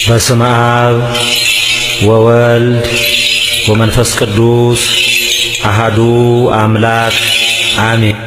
በስመ አብ ወወልድ ወመንፈስ ቅዱስ አሃዱ አምላክ አሜን።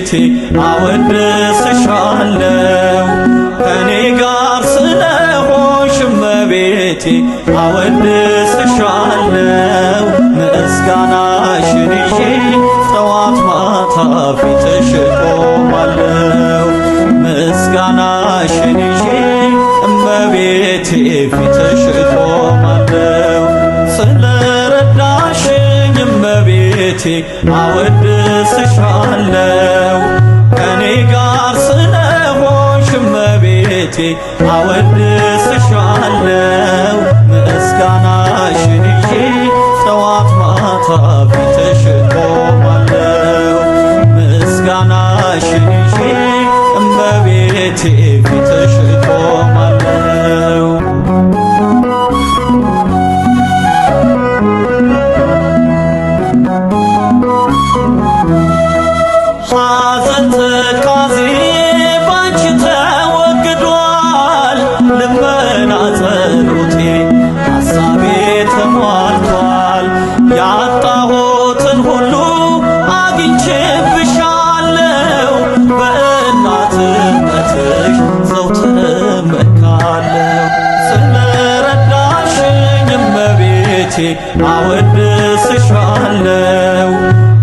እመቤቴ አወድስሻለሁ ከኔ ጋር ስለሆንሽ እመቤቴ አወድስሻለሁ ምስጋናሽን ይዤ ጠዋት ማታ ፊትሽ እቆማለሁ ምስጋናሽን ይዤ እመቤቴ ፊትሽ እቆማለሁ ስለረዳሽኝ እመቤቴ አወድስሻለሁ ከኔ ጋር ስለሆንሽ እመቤቴ አወድስሻለሁ ምስጋናሽን ይዤ ጠዋት ማታ ፊትሽ እቆማለሁ ምስጋናሽን ይዤ እመቤቴ ፊትሽ እቆማለሁ ሐዘን ትካዜ ባንቺ ተወግዷል ልመና ጸሎቴ ሐሳቤ ተሟልቷል ያጣሁትን ሁሉ አግኝቼብሻለሁ በእናትነትሽ ዘወትር እመካለሁ ስለረዳሽኝ እመቤቴ አወድስሻለሁ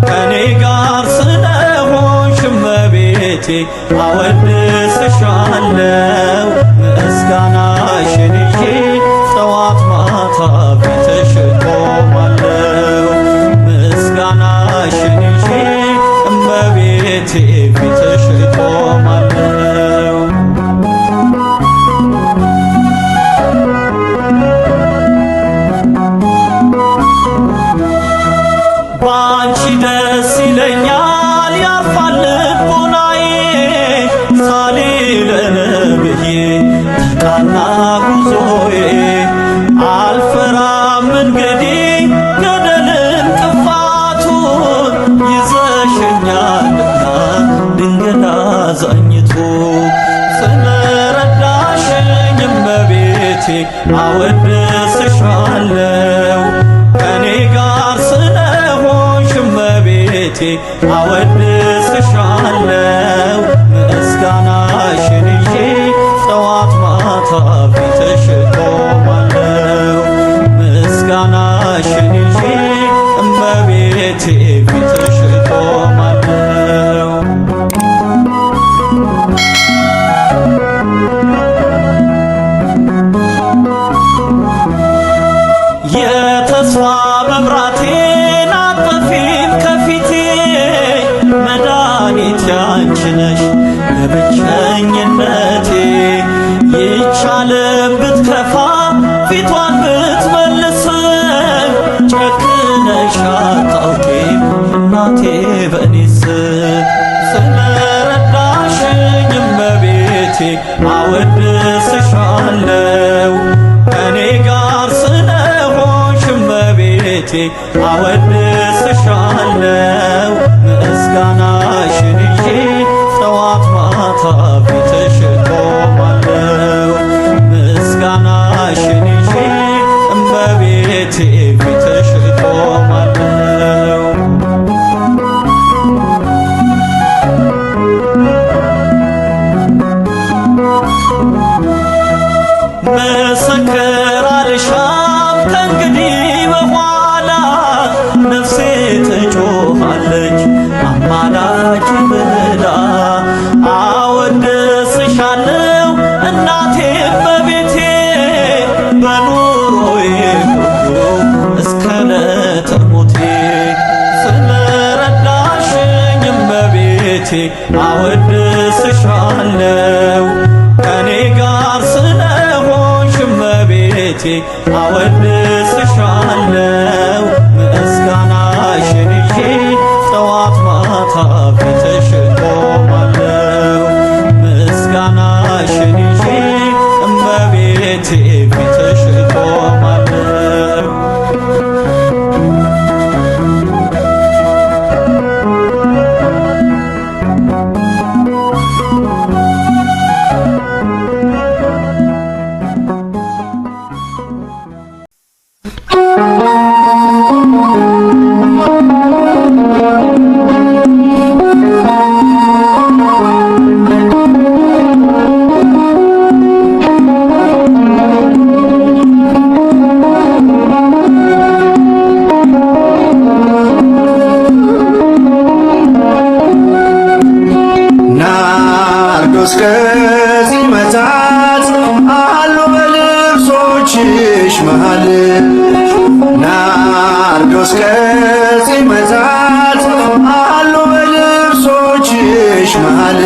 ከኔ ጋር ስለሆንሽ እመቤቴ አወድስሻለሁ ምስጋናሽን ይዤ ጠዋት ማታ ፊትሽ እቆማለሁ ምስጋናሽን ይዤ እመቤቴ ፊትሽ እቆማለሁ ባንቺ ደስ ይለኛል ያርፋል ልቦናዬ ሳሊለነ ብዬ ተቃና ጉዞዬ አልፈራም እንግዲህ ገደልን ጥፋቱን ይዘሽኛልና ድንግል አዛኝቱ ስለረዳሽኝ እመቤቴ አወድስሻለሁ ከኔ ጋር ስለሆንሽ እመቤቴ አወድስሻለሁ ምስጋናሽን ይዤ ጠዋት ማታ ፊትሽ እቆማለሁ ምስጋናሽን ይዤ እመቤቴ ፊትሽ እቆማለሁ የተስፋ መብራቴን አጥፊም ከፊቴ መድኃኒት ያንቺ ነሽ ለብቸኝነቴ ይቻለም ብትከፋ ፊቷን ብትመልስም ጨክነሽ አታውቂም እናቴ በእኔስ ስለረዳሽኝ እመቤቴ አወድስሻለሁ ከኔ ጋር ስለሆንሽ እመቤቴ አወድስሻለሁ ምስጋናሽን ይዤ ጠዋት ማታ ፊትሽ እቆማለሁ ምስጋናሽን ይዤ እመቤቴ ፊትሽ እቆማለሁ መሰከር አልሻም ከእንግዲህ በኋላ ነፍሴ ትጮኻለች አማላጅ ብላ አወድስሻለሁ እናቴ እመቤቴ በኑሮዬ ሁሉ እስከ ዕለተ ሞቴ ስለረዳሽኝ እመቤቴ አወድስሻለሁ ከኔ ጋር ስለሆንሽ እመቤቴ አወድስሻለሁ ምስጋናሽን ይዤ ጠዋት ማታ ፊትሽ እቆማለሁ ምስጋናሽን ይዤ እመቤቴ ፊትሽ እቆማለሁ Thank you. ጺመታት አሉ በልብሶችሽ መሃል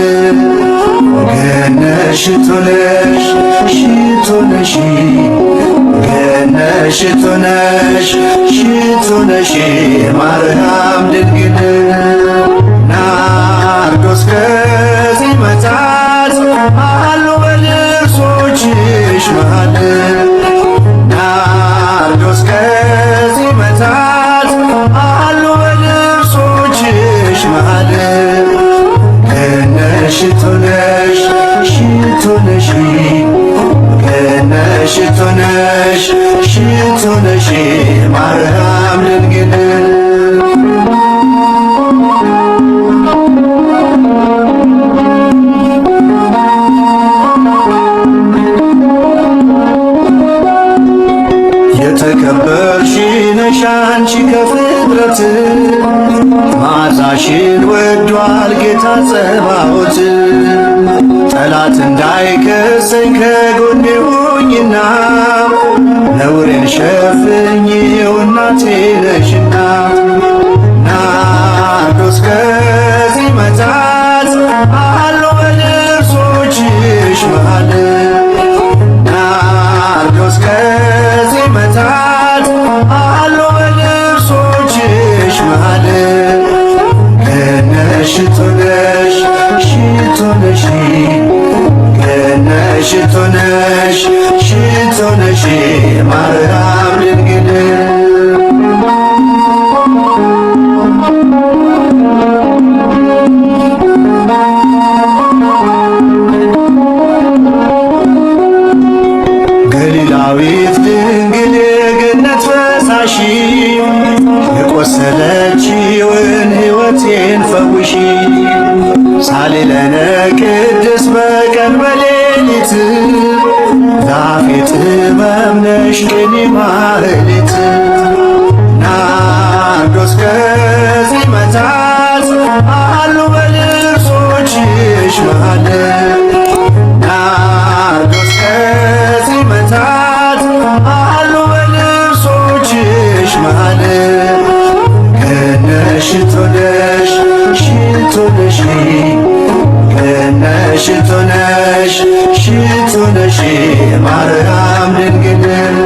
ገነሽ ሽቶ ነሽ ሽቶ ነሽ ገነሽ ሽቶ ነሽ ሽቶ ነሽ ማርያም ድንግል ናርዶስ ከጺመታት አሉ በልብሶችሽ መሃል ናርዶስ ከጺመታት አሉ በልብሶችሽ መሃል ገነሽ ሽቶ ነሽ ሽቶ ነሽ ገነሽ ሽቶ ነሽ ሽቶ ነሽ ማርያም ድንግል የተከበርሽ ነሽ አንቺ ከፍጥረት መዓዛሽን ወዷል ጌታ ጸባዖት ጠላት እንዳይከሰኝ ከጎኔ ሁኚና ነውሬን ሸፍኚው እናቴ ነሽና ናርዶስ ከጺመታት አሉ በልብሶችሽ መሃል ናርዶስ ከጺመታት አሉ በልብሶችሽ መሃል ገነሽ ሽቶ ነሽ ሽቶ ነሽ ገነሽ ሽቶ ነሽ ሽቶ ነሽ ማርያም ድንግል ገሊላዊት ድንግል የገነት ፈሳሽ የቆሰለችውን ሕይወቴን ፈውሺ ሳሊለነ ቅድስ በቀን በሌሊት ዛፌ ጥበብ ነሽ ቅኔ ማህሌት ናርዶስ ከጺመታት አሉ በልብሶችሽ መሃል ናርዶስ ከጺመታት አሉ በልብሶችሽ መሃል ገነሽ ሽቶ ነሽ ሽቶ ነሽ ገነሽ ሽቶ ነሽ ሽቶ ነሽ ማርያም ድንግል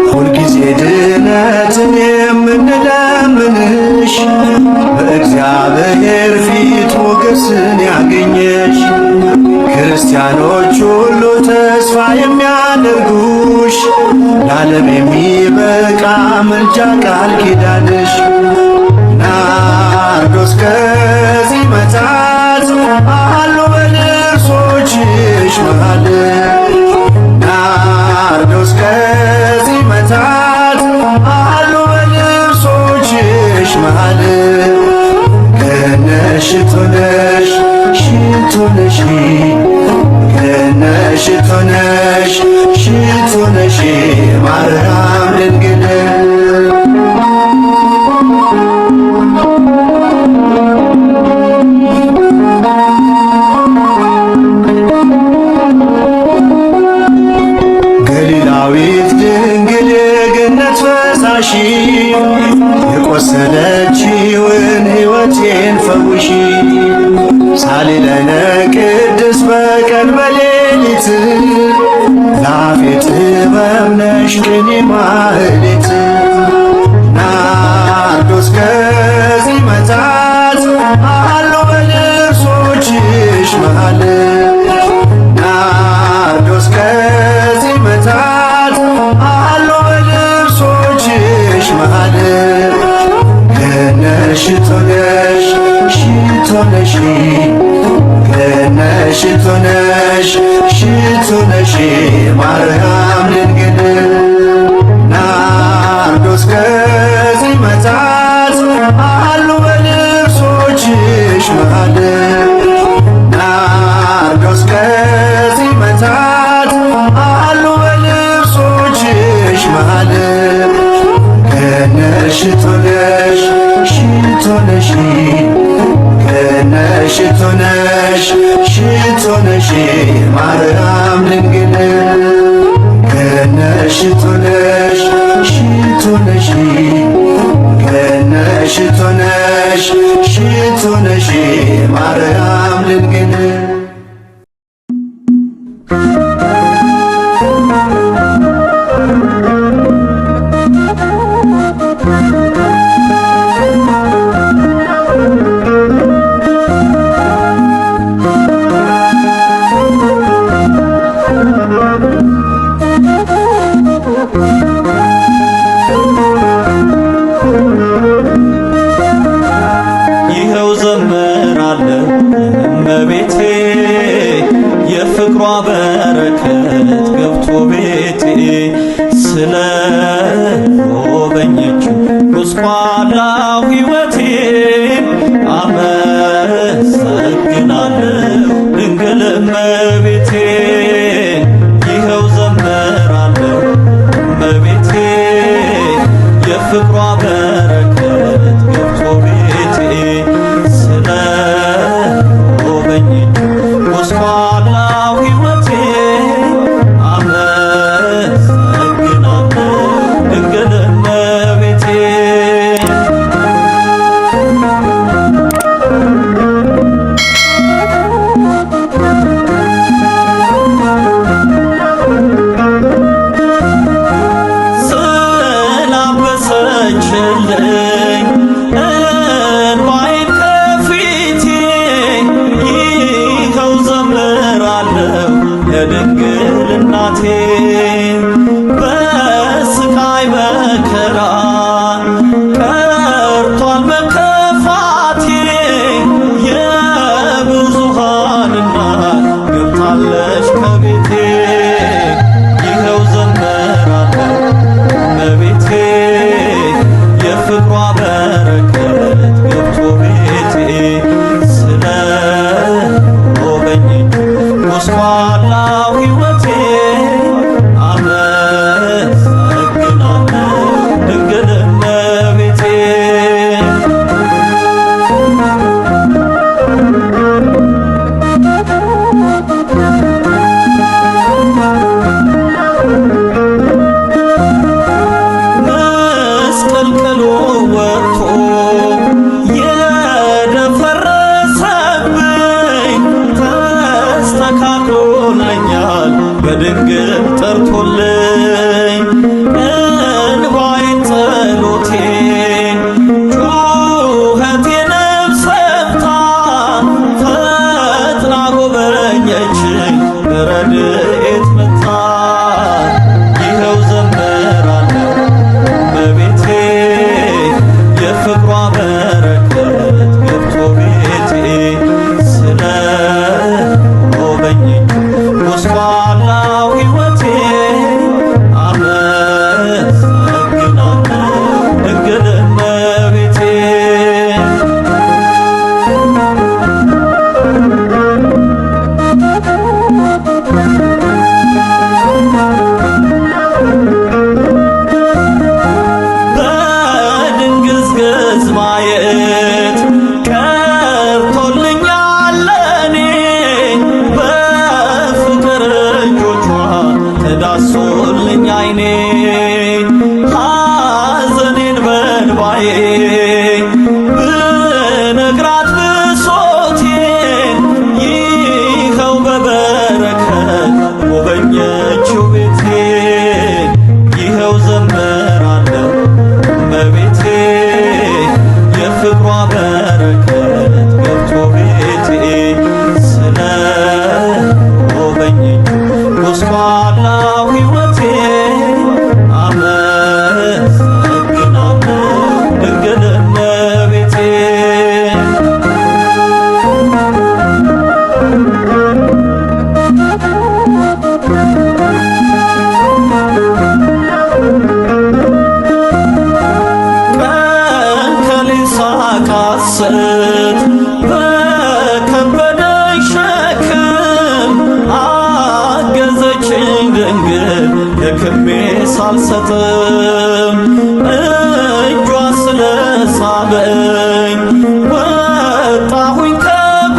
ሁልጊዜ ድነትን የምንለምንሽ በእግዚአብሔር ፊት ሞገስን ያገኘሽ ክርስቲያኖች ሁሉ ተስፋ የሚያደርጉሽ ለዓለም የሚበቃ ምልጃ ቃል ኪዳንሽ ናርዶስ ከጺመታት አሉ በልብሶችሽ መሃል ናርዶስ ከጺመታት አሉ በልብሶችሽ መሃል ገነሽ ሽቶ ነሽ ሽቶ ነሽ ገነሽ ሽቶ ነሽ ሽቶ ነሽ ማርያም ድንግል ገሊላዊት ድንግል የገነት ፈሳሽ የቆሰለችውን ሕይወቴን ፈውሺ ሳሊለነ ቅድስ በቀን በሌሊት ዛፌ ጥበብ ነሽ ቅኔ ማህሌት ናርዶስ ከጺመታት አሉ በልብሶችሽ መሃል ናርዶስ ከጺመታት አሉ በልብሶችሽ መሃል ገነሽ ሽቶ ነሽ ሽቶ ነሽ ገነሽ ሽቶ ነሽ ሽቶ ነሽ ማርያም ድንግል ናርዶስ ከጺመታት አሉ በልብሶችሽ መሃል ናርዶስ ከጺመታት አሉ በልብሶችሽ መሃል ገነሽ ሽቶ ነሽ ሽቶ ነሽ ገነሽ ሽቶ ነሽ ሽቶ ነሽ ማርያም ድንግል ገነሽ ሽቶ ነሽ ሽቶ ነሽ ገነሽ ሽቶ ነሽ ሽቶ ነሽ ማርያም ድንግል ይኸው ዘምራለሁ እመቤቴ የፍቅሯ በረከት ገብቶ ቤቴ ስለ ጎበኘችው ጎስቋላው ሕይወቴ አመሰግናለሁ ድንግል እመቤቴ ይኸው ዘምራለሁ እመቤቴ የፍቅሯ በረከት ገብቶ ቤቴ ስለ ጎበኘችው ጎስቋላው ሕይወቴ አመሰግናለሁ ድንግል እመቤቴ ስላበሰችልኝ እንባዬን ከፊቴ ይኸው ዘምራለሁ ለድንግል እናቴ በስቃይ መከራ ቀርቷል መከፋቴ የብዙሃን እናት ገብታለች ከቤቴ ይኸው ዘምራለሁ እመቤቴ የፍቅሯ በረከት ገብቶ ቤቴ ስለ ጎበኘችው ጎስቋላው ሕይወቴ አመሰግናለሁ ድንግል እመቤቴ መስቀልቅሉ ወጥቶ የደፈረሰብኝ ተስተካክሎልኛል በድንግል ጠርቶልኝ እንባዬን ጸሎቴን ጩኸቴንም ሰምታ ፈጥና ጎበኘችኝ በረድኤት መታ ይኸው ዘምራለሁ እመቤቴ የፍቅሯ በረከት ገብቶ ቤቴ ስለ ጎበኘችው ጎስቋላው ሕይወቴ አመሰግናለሁ ድንግል እመቤቴ በድንግዝግዝ ማየት ቀርቶልኛል ለኔ በፍቅር እጆቿ ተዳሶልኝ ዓይኔ ሐዘኔን በእንባዬ ብነግራት ብሶቴን ይኸው በበረከት ጎበኘችው ቤቴ ይኸው ዘምራለሁ እመቤቴ የፍቅሯ በረከት ገብቶ ቤቴ ስለ ጎበኘችው ጎስቋላው ሕይወቴ አመሰግናለሁ ድንግል እመቤቴ ቀን ከሌት ሳቃስት በከበደኝ ሸክም አገዘችኝ ድንግል ደክሜ ሳልሰጥም እጇ ስለሳበኝ ወጣሁኝ ከጉ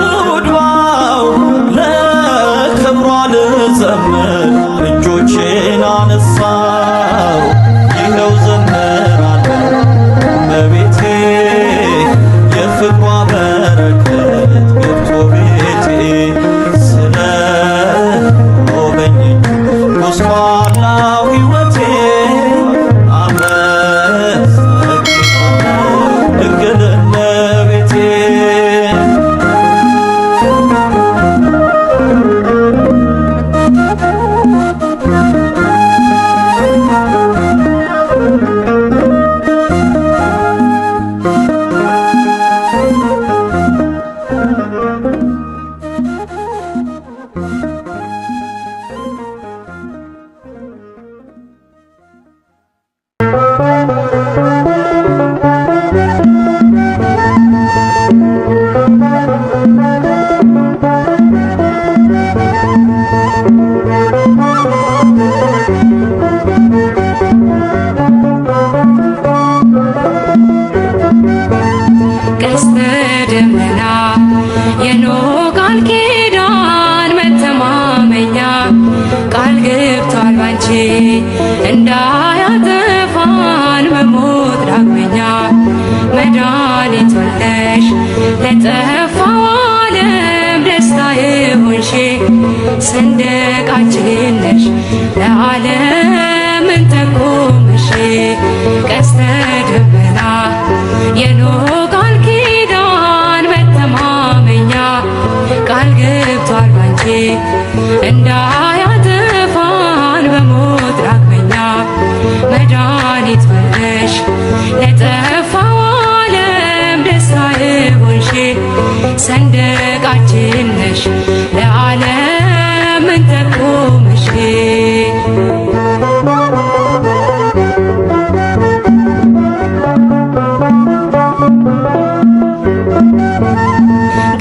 ቀስተ ደመና የኖህ ቃል ኪዳን መተማመኛ ቃል ገብቷል ባንቺ እንዳያጠፋን በሞት ዳግመኛ መድኃኒት ወልደሽ ለጠፋው ዓለም ደስታ የሆንሽ ሰንደቃችን ነሽ ለዓለም እንጠቁምሽ ቀስተ ደመና የኖህ ቃል ኪዳን መተማመኛ ቃል ገብቷል ባንቺ እንዳያጠፋን በሞት ዳግመኛ መድኃኒት ወልደሽ ለጠፋው ዓለም ደስታ የሆንሽ ሰንደቃችን ነሽ ለዓለም እንጠቁምሽ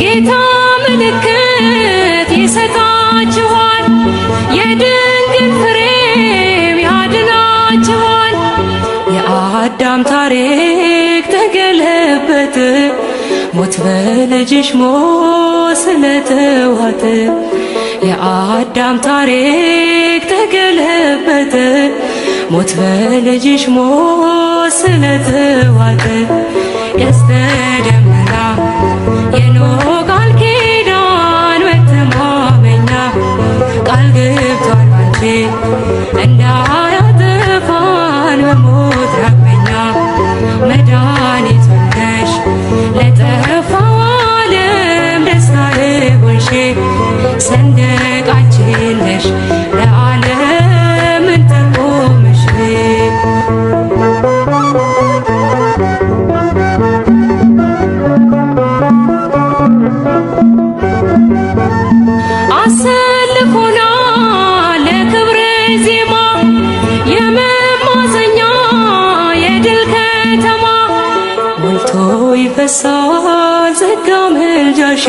ጌታ ምልክት ይሰጣችኋል፣ የድንግል ፍሬም ያድናችኋል። የአዳም ታሪክ ተገለበጠ፣ ሞት በልጅሽ ሞት ስለተዋጠ። የአዳም ታሪክ ተገለበጠ፣ ሞት በልጅሽ ሞት ስለተዋጠ። ቀስተ ደመና የኖህ ቃል ኪዳን መተማመኛ ቃል ገብቷል ባንቺ እንዳያጠፋን በሞት ዳግመኛ መድኃኒት ወልደሽ ለጠፋው ዓለም ደስታ የሆንሽ ሰንደቃችን ነሽ ለዓለም እንጠቁምሽ አሰልፎናል ለክብረ ዜማ የመማፀኛ የድል ከተማ ሞልቶ ይፈሳል ጸጋ ምልጃሽ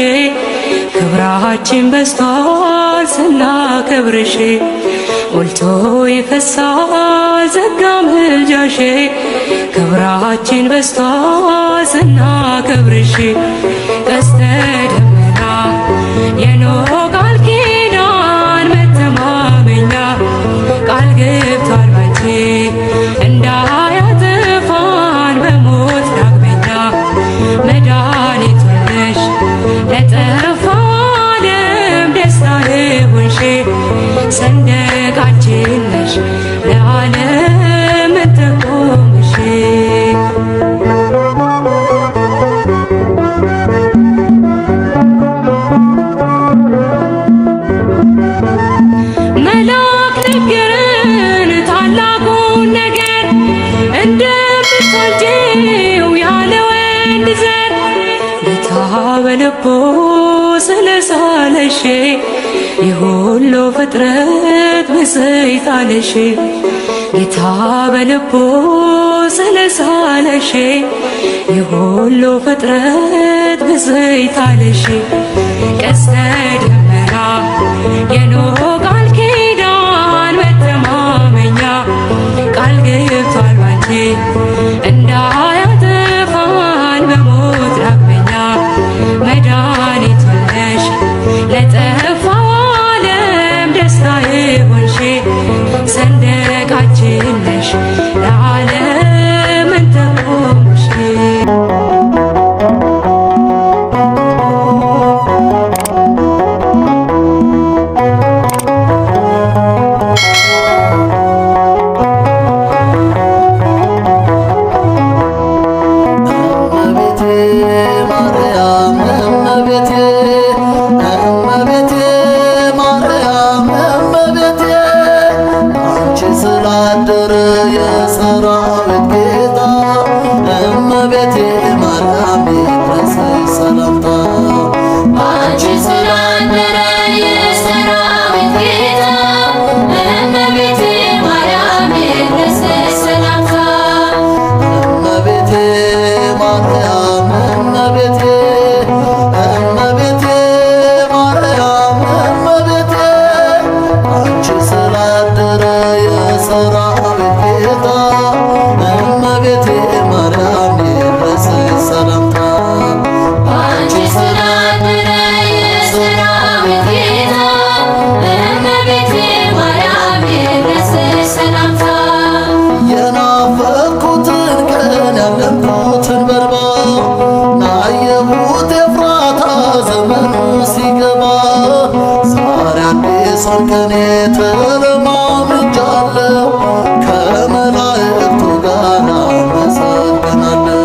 ክብራችን በዝቷል ስናከብርሽ ሞልቶ ይፈሳል ጸጋ ምልጃሽ ክብራችን በዝቷል ስናከብርሽ ቀስተ ደመና የኖህ ቃል ኪዳን መተማመኛ ቃል ገብቷል ባንቺ እንዳያጠፋን በሞት ዳግመኛ መድኃኒት ወልደሽ ለጠፋው ዓለም ደስታ የሆንሽ ሰንደቃችን ነሽ ለዓለም እንጠቁምሽ መልአክ ነገረን ታላቁን ነገር እንደምትወልጂው ያለ ወንድ ዘር ጌታ በልቡ ስለሳለሽ የሁሉ ፍጥረት ብፅዕት አለሽ ጌታ በልቡ ስለሳለሽ የሁሉ ፍጥረት ብፅዕት አለሽ ቀስተ ደመና የኖህ ቃል ኪዳን መተማመኛ ቃል ገብቷል ባንቺ እንዳያጠፋን በሞት ዳግመኛ መድኃኒት ወልደሽ ለጠፋው ዓለም ደስታ የሆንሽ ሰንደቃችን ነሽ ለዓለም እንጠቁምሽ አዲስ ወርቅኔ ተለማምጃለሁ ከመላእክቱ ጋር አመሰግናለሁ።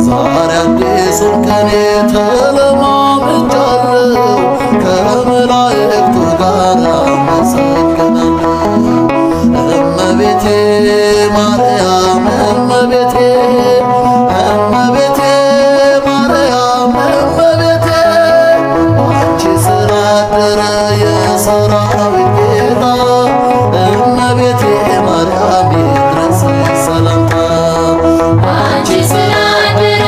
ዛሬ አዲስ ወርቅኔ ተለማምጃለሁ ከመላእክቱ ጋር አመሰግናለሁ። እመቤቴ ማርያም እመቤቴ እመቤቴ ማርያም እመቤቴ አንቺ ስላደረ የሰራዊት ጌታ እመቤቴ ማርያም ይድረስሽ ሰላምታ። አንቺ ስላደረ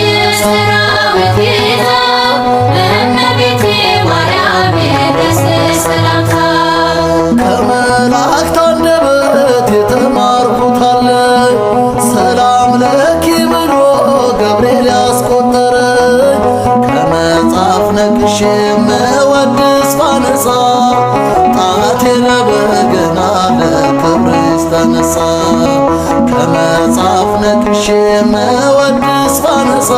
የሰራዊት ጌታ እመቤቴ ማርያም ይድረስሽ ሰላምታ። ከመላእክት አንደበት የተማርኩት አለ ሰላም ለኪ ብሎ ገብርኤል ያስቆጠረኝ ከመጽሐፍ ነቅሼ መወድስ ባነሳ ጣቴን በበገና ለክብርሽ ተነሳ። ከመጽሐፍ ነቅሼ መወድስ ባነሳ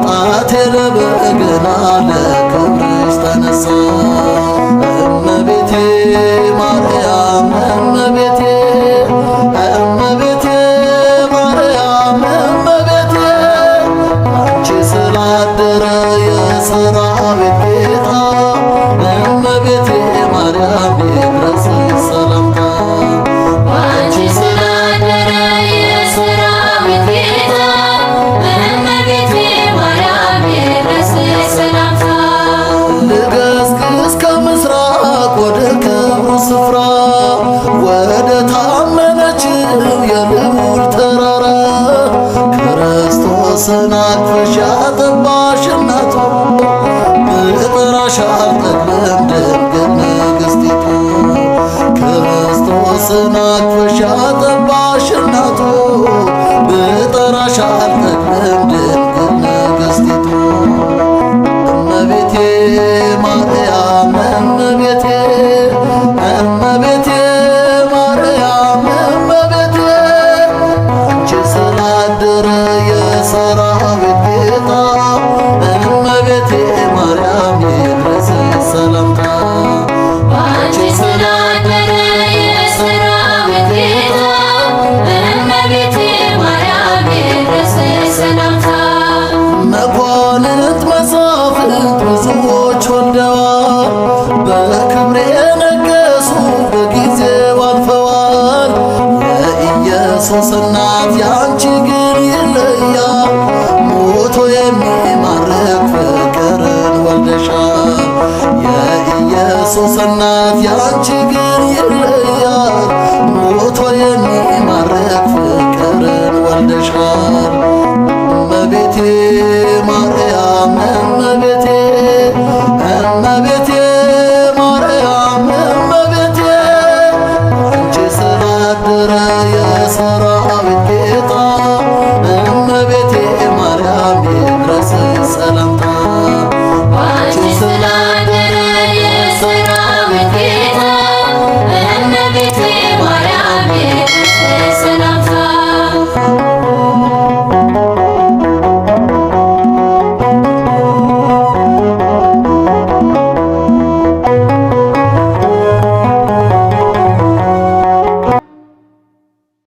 ጣቴን በበገና ለክብርሽ ተነሳ። እመቤቴ ማርያም እመቤቴ እመቤቴ ማርያም እመቤቴ አንቺ ስላደረ የሰራዊት ጌታ እመቤቴ ማርያም ይድረስሽ ሰላምታ። አንቺ ስላደረ የሰራዊት ጌታ እመቤቴ ማርያም ይድረስሽ ሰላምታ። ልገስግስ ከምስራቅ ወደ ክብሩ ስፍራ ወደ ታመነችው የልዑል ተራራ ክርስቶስን አቅፈሽ ያጠባሽ እናቱ ብጠራሽ አልጠግብም ድንግል ንግሥቲቱ። ክርስቶስን አቅፈሽ ያጠባሽ እናቱ ብጠራሽ አልጠግብም ድንግል ንግሥቲቱ። እመቤቴ ማርያም እመቤቴ እመቤቴ ማርያም እመቤቴ አንቺ ስላደረ የሰራዊት ጌታ እመቤቴ ማርያም ይድረስሽ ሰላምታ። አንቺ ስላደረ የሰራዊት ጌታ እመቤቴ ማርያም ይድረስሽ ሰላምታ። መኳንንት መሳፍንት ብዙዎች ወልደዋል በክብሬ ነገሱ በጊዜው አልፈዋል። የኢየሱስ እናት ያንቺ ግን ይለያል ሞቶ የሚማርክ ፍቅርን ወልደሻል። የኢየሱስ እናት ያንቺ ግን ይለያል